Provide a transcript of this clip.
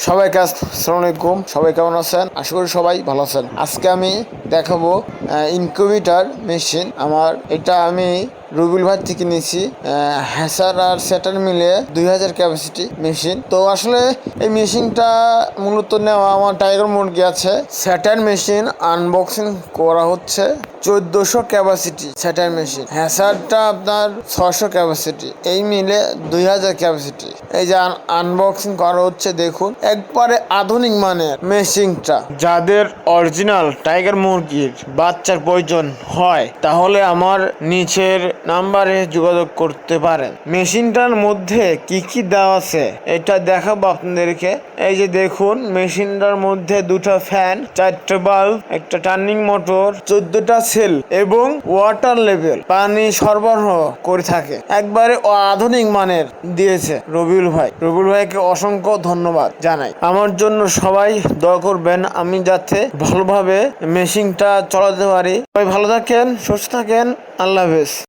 সবাইকে আসসালামু আলাইকুম। সবাই কেমন আছেন? আশা করি সবাই ভালো আছেন। আজকে আমি দেখাবো ইনকিউবেটর মেশিন। এটা আমি রবিউল ভাই থেকে নিয়েছি। হ্যাসার আর স্যাটার মিলে 2000 ক্যাপাসিটি মেশিন। তো আসলে এই মেশিনটা মূলত নেওয়া আমার টাইগার মুরগি আছে। স্যাটার মেশিন আনবক্সিং করা হচ্ছে 1400 ক্যাপাসিটি স্যাটার মেশিন। হ্যাসারটা আপনার 600 ক্যাপাসিটি, এই মিলে 2000 ক্যাপাসিটি। এই যে আনবক্সিং করা হচ্ছে, দেখুন একবারে আধুনিক মানের মেশিনটা। যাদের অরিজিনাল টাইগার মুরগির বাচ্চার প্রয়োজন হয় তাহলে আমার নিচের নাম্বারে যোগাযোগ করতে পারেন। মেশিনটার মধ্যে কি কি দেওয়া আছে এটা দেখাবো আপনাদেরকে। এই যে দেখুন, মেশিনটার মধ্যে দুটো ফ্যান, 4টে বাল্ব, একটা টার্নিং মোটর, 14টা সেল এবং ওয়াটার লেভেল পানি সরবরাহ করে থাকে। একবারে আধুনিক মানের দিয়েছে রবিউল ভাইকে অসংখ্য ধন্যবাদ জানাই। আমার জন্য সবাই দোয়া করবেন, আমি যাতে ভালোভাবে মেশিনটা চালাতে পারি। সবাই ভালো থাকেন, সুস্থ থাকেন। আল্লাহ হাফেজ।